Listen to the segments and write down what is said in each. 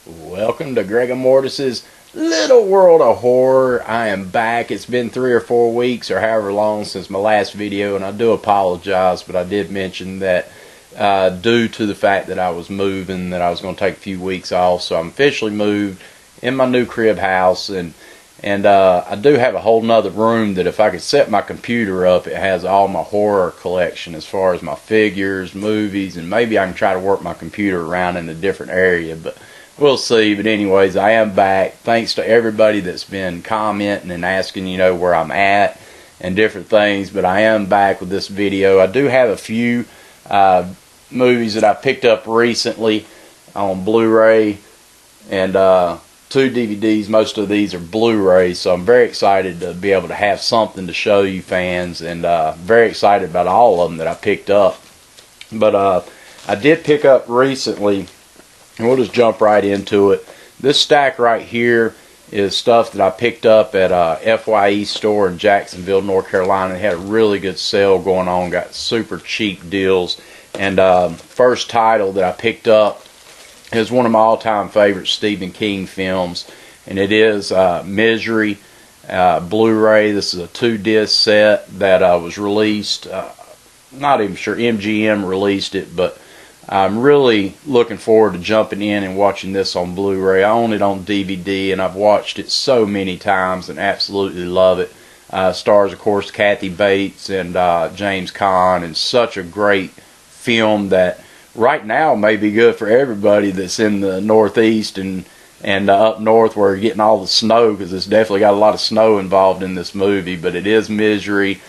Welcome to Greg and Mortis's Little World of Horror. I am back. It's been 3 or 4 weeks or however long since my last video, and I do apologize, but I did mention that due to the fact that I was moving, that I was going to take a few weeks off. So I'm officially moved in my new crib house, and I do have a whole nother room that if I could set my computer up, it has all my horror collection as far as my figures, movies, and maybe I can try to work my computer around in a different area, but we'll see. But anyways, I am back. Thanks to everybody that's been commenting and asking, where I'm at and different things. But I am back with this video. I do have a few movies that I picked up recently on Blu-ray and 2 DVDs. Most of these are Blu-ray, so I'm very excited to be able to have something to show you fans, and very excited about all of them that I picked up. But I did pick up recently, and we'll just jump right into it. This stack right here is stuff that I picked up at a FYE store in Jacksonville, North Carolina. They had a really good sale going on, got super cheap deals. And first title that I picked up is one of my all-time favorite Stephen King films, and it is Misery, Blu-ray. This is a 2-disc set that was released. Not even sure MGM released it, but I'm really looking forward to jumping in and watching this on Blu-ray. I own it on DVD, and I've watched it so many times and absolutely love it. Stars, of course, Kathy Bates and James Caan, and such a great film that right now may be good for everybody that's in the Northeast and up north where you're getting all the snow, because it's definitely got a lot of snow involved in this movie. But it is Misery,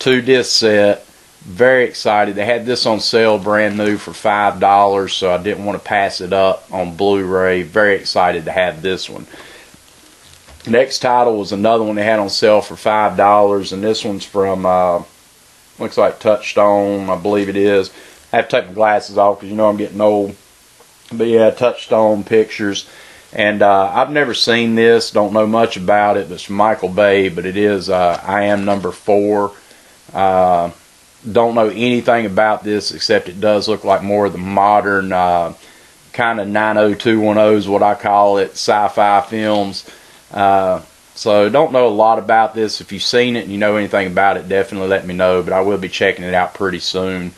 2-disc set. Very excited. They had this on sale brand new for $5, so I didn't want to pass it up on Blu-ray. Very excited to have this one. Next title was another one they had on sale for $5, and this one's from looks like Touchstone, I believe it is. I have to take my glasses off because I'm getting old. But yeah, Touchstone Pictures. And I've never seen this, don't know much about it, but it's from Michael Bay, but it is I Am Number 4. Don't know anything about this except it does look like more of the modern kind of 90210 is what I call it, sci-fi films. So don't know a lot about this. If you've seen it and you know anything about it, definitely let me know, but I will be checking it out pretty soon.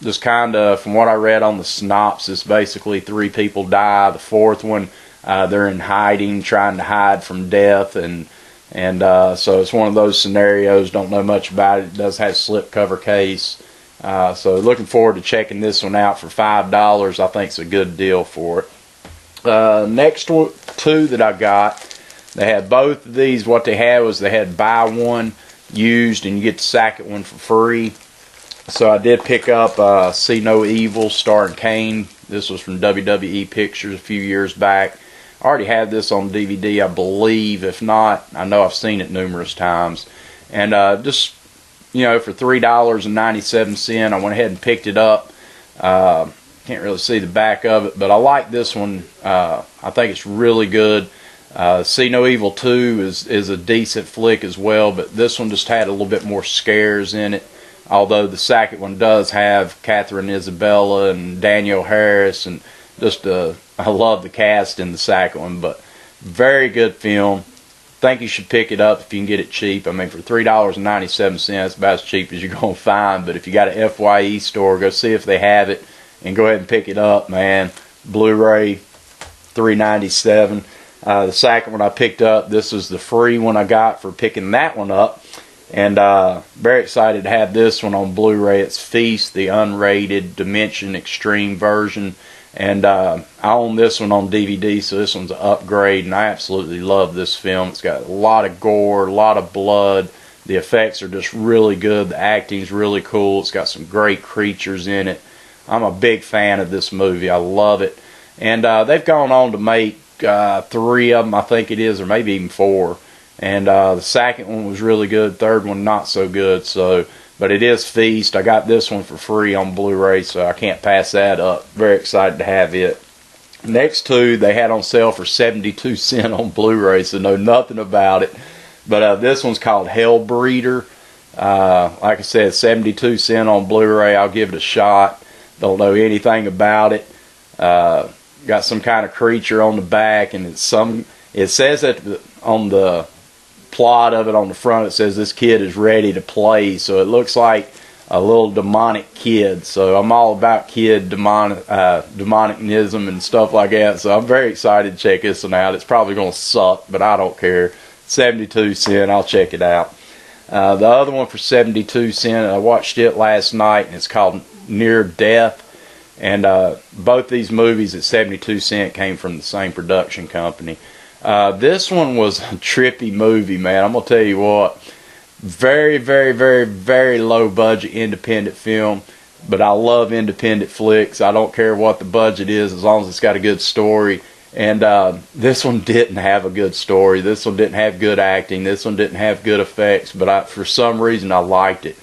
Just kind of from what I read on the synopsis, basically 3 people die. The 4th one, they're in hiding, trying to hide from death, and so it's one of those scenarios. Don't know much about it. It does have a slipcover case. So looking forward to checking this one out for $5. I think it's a good deal for it. Next 2 that I got, they had both of these. What they had was they had buy one used and you get the second one for free. So I did pick up See No Evil starring Kane. This was from WWE Pictures a few years back. I already had this on DVD, I believe. If not, I know I've seen it numerous times. And just, for $3.97, I went ahead and picked it up. Can't really see the back of it, but I like this one. I think it's really good. See No Evil 2 is a decent flick as well, but this one just had a little bit more scares in it. Although the second one does have Catherine Isabella and Daniel Harris, and just I love the cast in the second one. But very good film. Think you should pick it up if you can get it cheap. I mean, for $3.97, about as cheap as you're going to find. But if you got an FYE store, go see if they have it and go ahead and pick it up, man. Blu-ray, $3.97. The second one I picked up, this is the free one I got for picking that one up. And very excited to have this one on Blu-ray. It's Feast, the unrated Dimension Extreme version. And I own this one on DVD, so this one's an upgrade. And I absolutely love this film. It's got a lot of gore, a lot of blood. The effects are just really good. The acting's really cool. It's got some great creatures in it. I'm a big fan of this movie. I love it. And they've gone on to make 3 of them, I think it is, or maybe even 4. And the second one was really good. Third one not so good. But it is Feast. I got this one for free on Blu-ray, so I can't pass that up. Very excited to have it. Next 2 they had on sale for 72 cents on Blu-ray, so know nothing about it. But this one's called Hellbreeder. Like I said, 72 cents on Blu-ray. I'll give it a shot. Don't know anything about it. got some kind of creature on the back, and it says that on the plot of it on the front, it says this kid is ready to play, so it looks like a little demonic kid. So I'm all about kid demonicism and stuff like that, so I'm very excited to check this one out. It's probably going to suck, but I don't care. 72 cents, I'll check it out. The other one for 72 cents, I watched it last night, and it's called Near Death. And both these movies at 72 cents came from the same production company. This one was a trippy movie, man. I'm going to tell you what. Very, very, very, very low budget independent film. But I love independent flicks. I don't care what the budget is as long as it's got a good story. And this one didn't have a good story. This one didn't have good acting. This one didn't have good effects. But for some reason I liked it.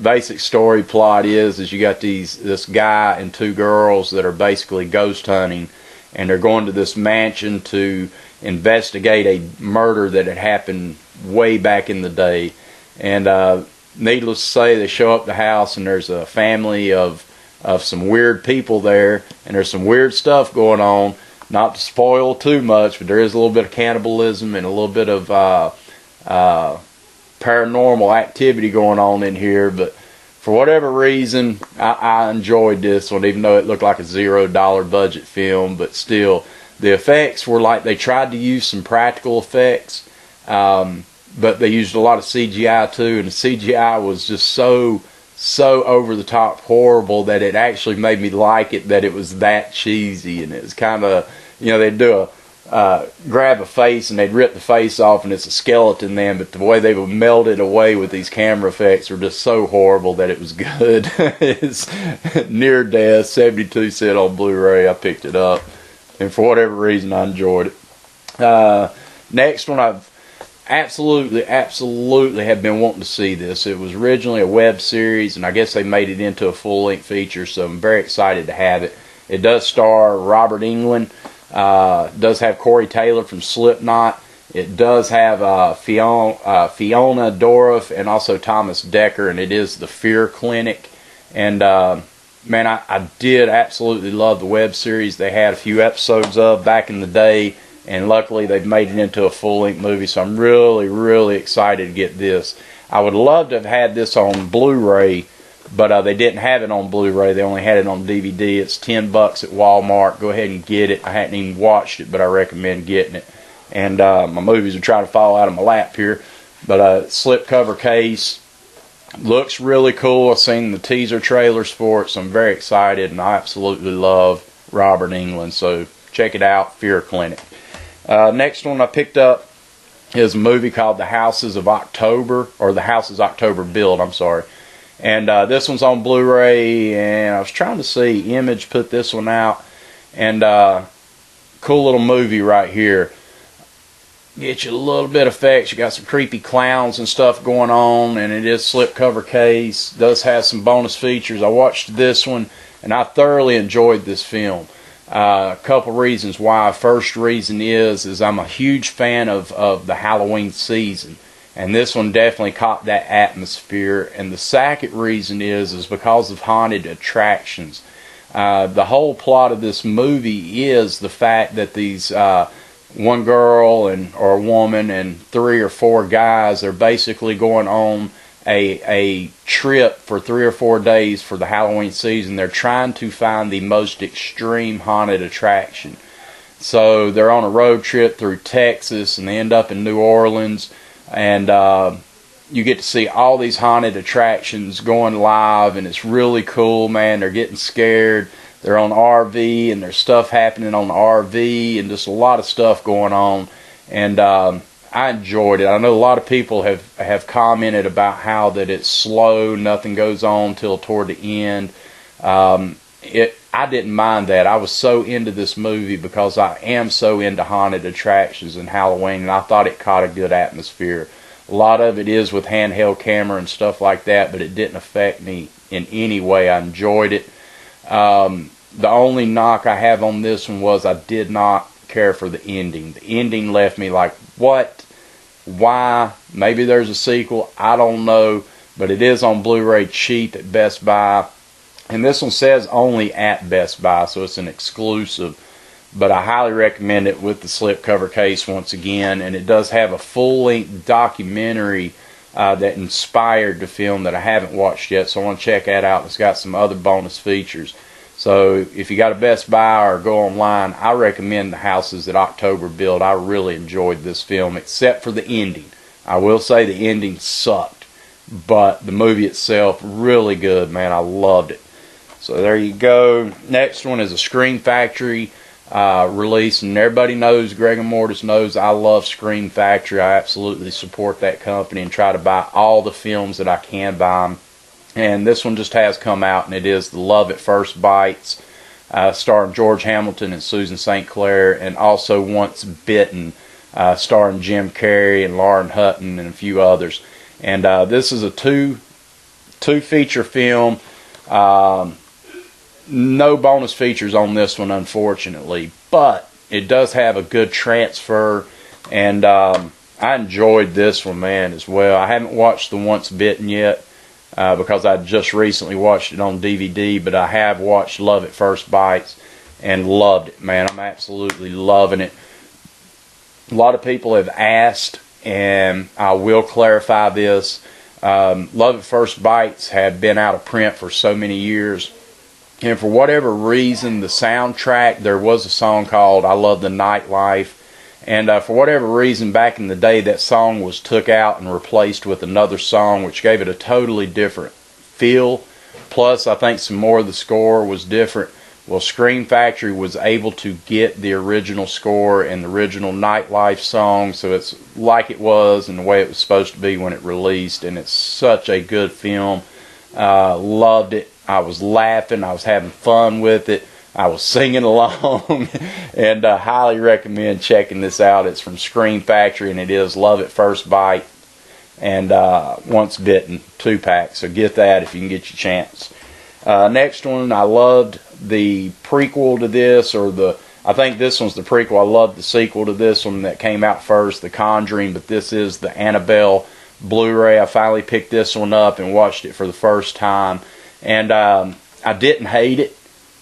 Basic story plot is you got this guy and two girls that are basically ghost hunting, and they're going to this mansion to investigate a murder that had happened way back in the day. And needless to say, they show up the house, and there's a family of some weird people there, and there's some weird stuff going on. Not to spoil too much, but there is a little bit of cannibalism and a little bit of paranormal activity going on in here. But for whatever reason, I enjoyed this one, even though it looked like a $0 budget film. But still, the effects were like they tried to use some practical effects, but they used a lot of CGI too, and the CGI was just so over the top horrible that it actually made me like it, that it was that cheesy. And it was kind of, they'd do grab a face and they'd rip the face off and it's a skeleton then, but the way they would melt it away with these camera effects were just so horrible that it was good. It's Near Death, 72 cents on Blu-ray. I picked it up, and for whatever reason I enjoyed it. Next one, I've absolutely have been wanting to see this. It was originally a web series, and I guess they made it into a full-length feature, so I'm very excited to have it. It does star Robert Englund. Does have Corey Taylor from Slipknot. It does have Fiona Dourif and also Thomas Dekker, and it is the Fear Clinic. And man, I did absolutely love the web series they had a few episodes of back in the day, and luckily they've made it into a full-length movie, so I'm really excited to get this. I would love to have had this on Blu-ray, but they didn't have it on Blu-ray. They only had it on DVD. It's $10 at Walmart. Go ahead and get it. I hadn't even watched it, but I recommend getting it. And my movies are trying to fall out of my lap here. But slipcover case. Looks really cool. I've seen the teaser trailers for it, so I'm very excited. And I absolutely love Robert Englund. So check it out, Fear Clinic. Next one I picked up is a movie called The Houses of October, or The Houses October Build, I'm sorry. And this one's on Blu-ray, and I was trying to see, Image put this one out, and cool little movie right here. Get you a little bit of effects. You got some creepy clowns and stuff going on, and it is slipcover case. Does have some bonus features. I watched this one, and I thoroughly enjoyed this film. A couple reasons why. First reason is I'm a huge fan of the Halloween season. And this one definitely caught that atmosphere. And the second reason is because of haunted attractions. The whole plot of this movie is the fact that these one girl or a woman and 3 or 4 guys are basically going on a trip for 3 or 4 days for the Halloween season. They're trying to find the most extreme haunted attraction. So they're on a road trip through Texas, and they end up in New Orleans. And you get to see all these haunted attractions going live, and it's really cool, man. They're getting scared. They're on RV, and there's stuff happening on the RV, and just a lot of stuff going on. And I enjoyed it. I know a lot of people have commented about how that it's slow, nothing goes on till toward the end. I didn't mind that. I was so into this movie because I am so into haunted attractions and Halloween, and I thought it caught a good atmosphere. A lot of it is with handheld camera and stuff like that, but it didn't affect me in any way. I enjoyed it. The only knock I have on this one was I did not care for the ending. The ending left me like, what? Why? Maybe there's a sequel. I don't know. But it is on Blu-ray cheap at Best Buy. And this one says only at Best Buy, so it's an exclusive. But I highly recommend it with the slipcover case once again. And it does have a full-length documentary that inspired the film that I haven't watched yet, so I want to check that out. It's got some other bonus features. So if you got a Best Buy or go online, I recommend The Houses That October Built. I really enjoyed this film, except for the ending. I will say the ending sucked, but the movie itself, really good, man. I loved it. So there you go. Next one is a Scream Factory release, and everybody knows, Greg and Mortis knows, I love Scream Factory. I absolutely support that company and try to buy all the films that I can buy them. And this one just has come out, and it is The Love at First Bites, starring George Hamilton and Susan St. Clair, and also Once Bitten, starring Jim Carrey and Lauren Hutton and a few others. And this is a two feature film. No bonus features on this one, unfortunately, but it does have a good transfer, and I enjoyed this one, man, as well. I haven't watched the Once Bitten yet because I just recently watched it on DVD, but I have watched Love at First Bites and loved it, man. I'm absolutely loving it. A lot of people have asked, and I will clarify this. Love at First Bites had been out of print for so many years, and for whatever reason, the soundtrack, there was a song called I Love the Nightlife, and for whatever reason, back in the day, that song was took out and replaced with another song, which gave it a totally different feel. Plus, I think some more of the score was different. Well, Scream Factory was able to get the original score and the original Nightlife song, so it's like it was and the way it was supposed to be when it released, and it's such a good film. Loved it. I was laughing. I was having fun with it. I was singing along, and highly recommend checking this out. It's from Scream Factory, and it is Love at First Bite and Once Bitten 2-pack, so get that if you can get your chance. Next one, I loved the prequel to this, I think this one's the prequel. I loved the sequel to this one that came out first, The Conjuring, but this is the Annabelle Blu-ray. I finally picked this one up and watched it for the first time, and I didn't hate it.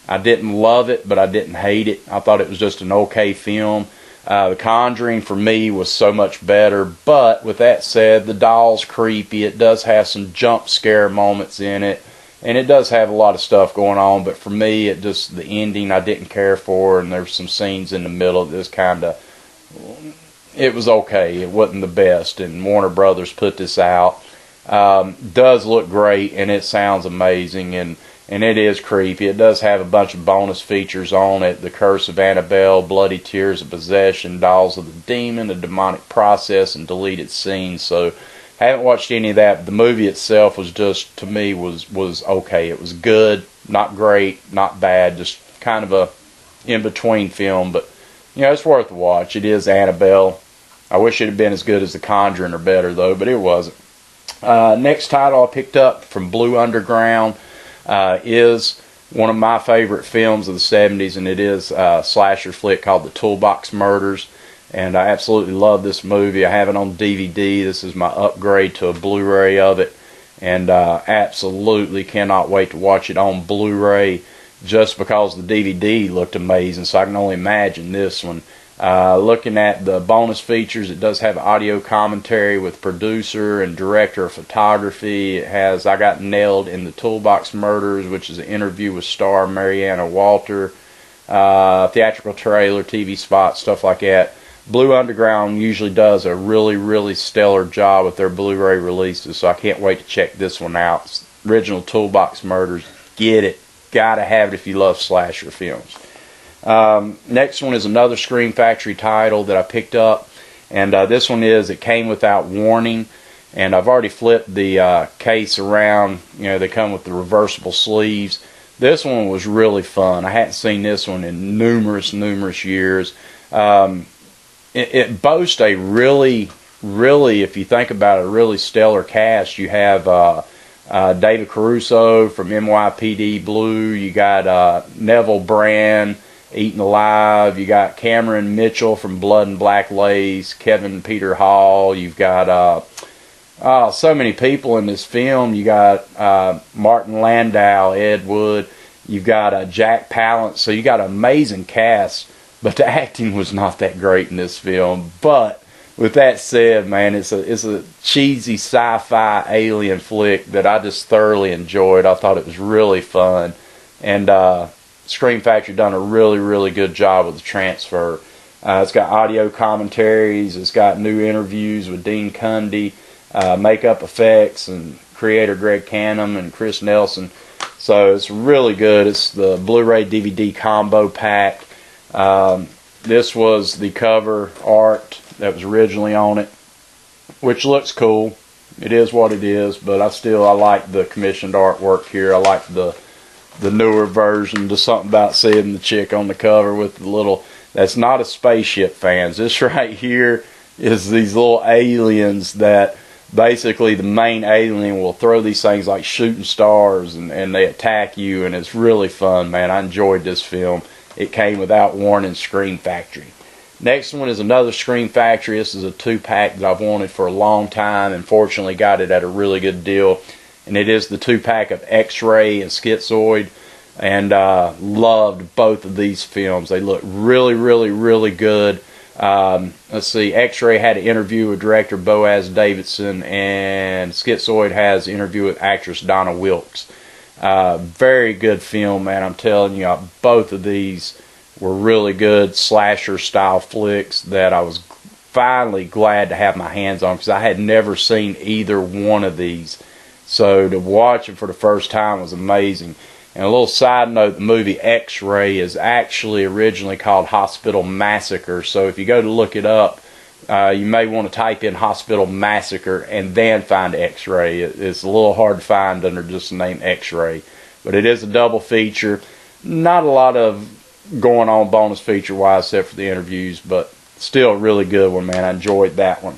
I didn't love it, but I didn't hate it. I thought it was just an okay film. The Conjuring for me was so much better, but with that said, the doll's creepy. It does have some jump scare moments in it, and it does have a lot of stuff going on, but for me, the ending I didn't care for, and there's some scenes in the middle that just it was okay. It wasn't the best, and Warner Brothers put this out. Does look great, and it sounds amazing, and it is creepy. It does have a bunch of bonus features on it: The Curse of Annabelle, Bloody Tears of Possession, Dolls of the Demon, A Demonic Process, and deleted scenes. So I haven't watched any of that, but the movie itself was just, to me, was okay. It was good, not great, not bad, just kind of a in-between film, but it's worth a watch. It is Annabelle. I wish it had been as good as The Conjuring or better, though, but it wasn't. Next title I picked up from Blue Underground is one of my favorite films of the 70s, and it is a slasher flick called The Toolbox Murders, and I absolutely love this movie. I have it on DVD. This is my upgrade to a Blu-ray of it, and absolutely cannot wait to watch it on Blu-ray just because the DVD looked amazing, so I can only imagine this one. Looking at the bonus features, it does have audio commentary with producer and director of photography. It has I Got Nailed in the Toolbox Murders, which is an interview with star Mariana Walter, theatrical trailer, TV spot, stuff like that. Blue Underground usually does a really, really stellar job with their Blu-ray releases, so I can't wait to check this one out. It's original Toolbox Murders. Get it. Gotta have it if you love slasher films. Next one is another Scream Factory title that I picked up, and this one is It Came Without Warning, and I've already flipped the case around. They come with the reversible sleeves. This one was really fun. I hadn't seen this one in numerous years. It boasts a really, if you think about it, a really stellar cast. You have David Caruso from NYPD Blue. You got Neville Brand, Eaten Alive. You got Cameron Mitchell from Blood and Black Lace. Kevin Peter Hall. You've got So many people in this film. You got Martin Landau, Ed Wood. You've got Jack Palance. So you got an amazing cast. But the acting was not that great in this film. But with that said, man, it's a cheesy sci-fi alien flick that I just thoroughly enjoyed. I thought it was really fun. And Scream Factory done a really, really good job with the transfer. It's got audio commentaries. It's got new interviews with Dean Cundy, makeup effects, and creator Greg Canham and Chris Nelson. So it's really good. It's the Blu-ray DVD combo pack. This was the cover art that was originally on it, which looks cool. It is what it is, but I like the commissioned artwork here. I like the newer version. Just something about seeing the chick on the cover with the little, that's not a spaceship, fans. This right here is these little aliens that basically the main alien will throw these things like shooting stars, and they attack you, and it's really fun, man. I enjoyed this film. It came without warning, Scream Factory. Next one is another Scream Factory. This is a 2-pack that I've wanted for a long time, and fortunately got it at a really good deal. And it is the 2-pack of X-Ray and Schizoid. And loved both of these films. They look really, really, really good. Let's see, X-Ray had an interview with director Boaz Davidson, and Schizoid has an interview with actress Donna Wilkes. Very good film, man. I'm telling you, both of these were really good slasher style flicks that I was finally glad to have my hands on, because I had never seen either one of these. So to watch it for the first time was amazing. And a little side note, the movie X-Ray is actually originally called Hospital Massacre. So if you go to look it up, you may want to type in Hospital Massacre and then find X-Ray. It's a little hard to find under just the name X-Ray. But it is a double feature. Not a lot of going on bonus feature-wise except for the interviews, but still a really good one, man. I enjoyed that one.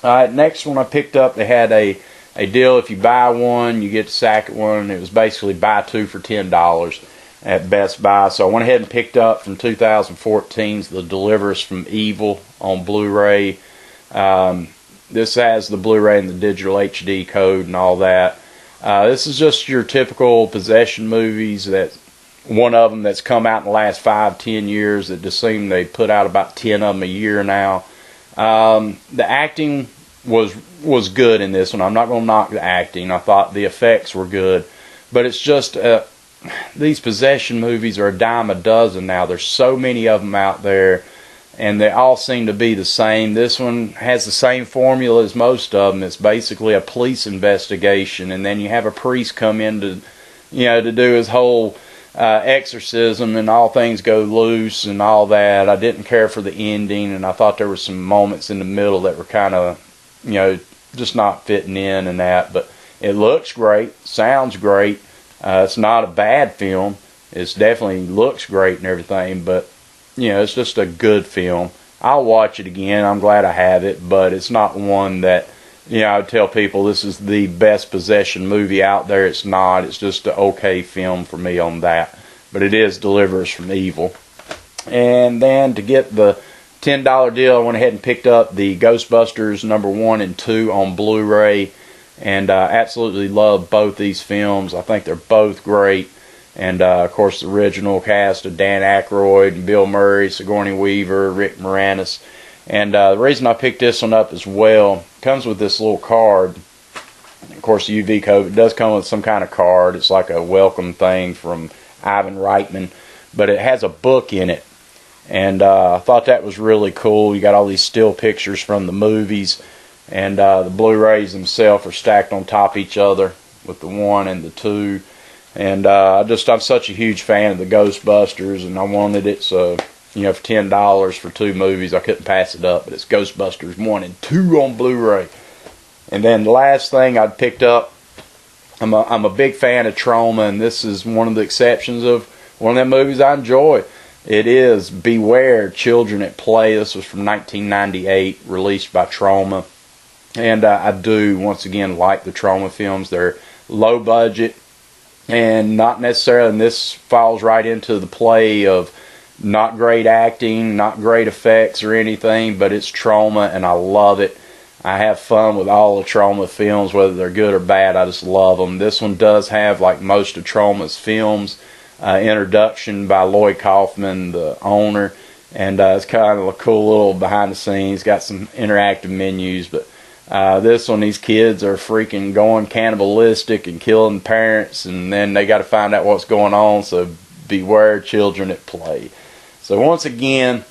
Alright, next one I picked up, they had a deal. If you buy one, you get the second one. It was basically buy two for $10 at Best Buy. So I went ahead and picked up from 2014's The Deliver Us from Evil on Blu-ray. This has the Blu-ray and the digital HD code and all that. This is just your typical possession movies. That one of them that's come out in the last 5-10 years. It just seemed they put out about 10 of them a year now. The acting was good in this one. I'm not going to knock the acting. I thought the effects were good, but it's just these possession movies are a dime a dozen now. There's so many of them out there, and they all seem to be the same. This one has the same formula as most of them. It's basically a police investigation, and then you have a priest come in to do his whole exorcism, and all things go loose and all that. I didn't care for the ending, and I thought there were some moments in the middle that were kind of just not fitting in and that, but it looks great, sounds great. It's not a bad film. It definitely looks great and everything, but it's just a good film. I'll watch it again. I'm glad I have it, but it's not one that I would tell people this is the best possession movie out there. It's not. It's just an okay film for me on that, but it is Deliver Us from Evil. And then to get the $10 deal, I went ahead and picked up the Ghostbusters #1 and 2 on Blu-ray, and absolutely love both these films. I think they're both great, and of course the original cast of Dan Aykroyd and Bill Murray, Sigourney Weaver, Rick Moranis. And the reason I picked this one up as well, comes with this little card. Of course, the UV code. It does come with some kind of card. It's like a welcome thing from Ivan Reitman, but it has a book in it. And I thought that was really cool. You got all these still pictures from the movies, and the Blu-rays themselves are stacked on top of each other with the 1 and the 2. And I'm such a huge fan of the Ghostbusters, and I wanted it so for $10 for 2 movies, I couldn't pass it up. But it's Ghostbusters 1 and 2 on Blu-ray. And then the last thing I picked up, I'm a big fan of Trauma, and this is one of the exceptions of one of them movies I enjoy. It is Beware, Children at Play. This was from 1998, released by Trauma. And I do, once again, like the Trauma films. They're low budget, and not necessarily, and this falls right into the play of not great acting, not great effects or anything, but it's Trauma, and I love it. I have fun with all the Trauma films, whether they're good or bad. I just love them. This one does have, like most of Trauma's films, introduction by Lloyd Kaufman, the owner, and it's kind of a cool little behind the scenes. Got some interactive menus, but this one, these kids are freaking going cannibalistic and killing parents, and then they got to find out what's going on. So beware children at play. So once again,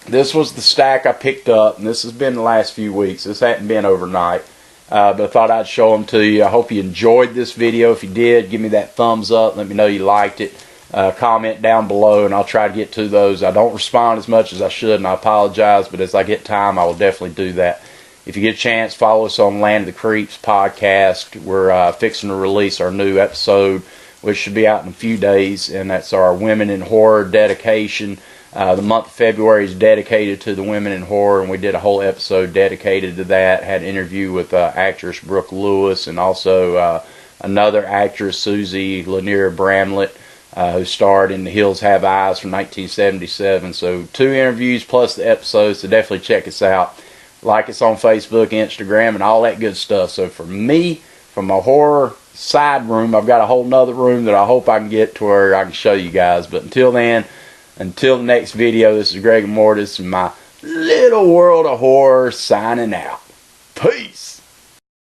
this was the stack I picked up, and this has been the last few weeks. This hadn't been overnight, but I thought I'd show them to you. I hope you enjoyed this video. If you did, give me that thumbs up. Let me know you liked it. Comment down below, and I'll try to get to those. I don't respond as much as I should, and I apologize, but as I get time, I will definitely do that. If you get a chance, follow us on Land of the Creeps podcast. We're fixing to release our new episode, which should be out in a few days, and that's our Women in Horror dedication. The month of February is dedicated to the women in horror, and we did a whole episode dedicated to that. Had an interview with actress Brooke Lewis, and also another actress, Susie Lanier Bramlett, who starred in The Hills Have Eyes from 1977. So 2 interviews plus the episodes, so definitely check us out. Like us on Facebook, Instagram, and all that good stuff. So for me, from my horror side room, I've got a whole nother room that I hope I can get to where I can show you guys. But until then, until the next video, this is Greg Mortis and my little world of horror signing out. Peace.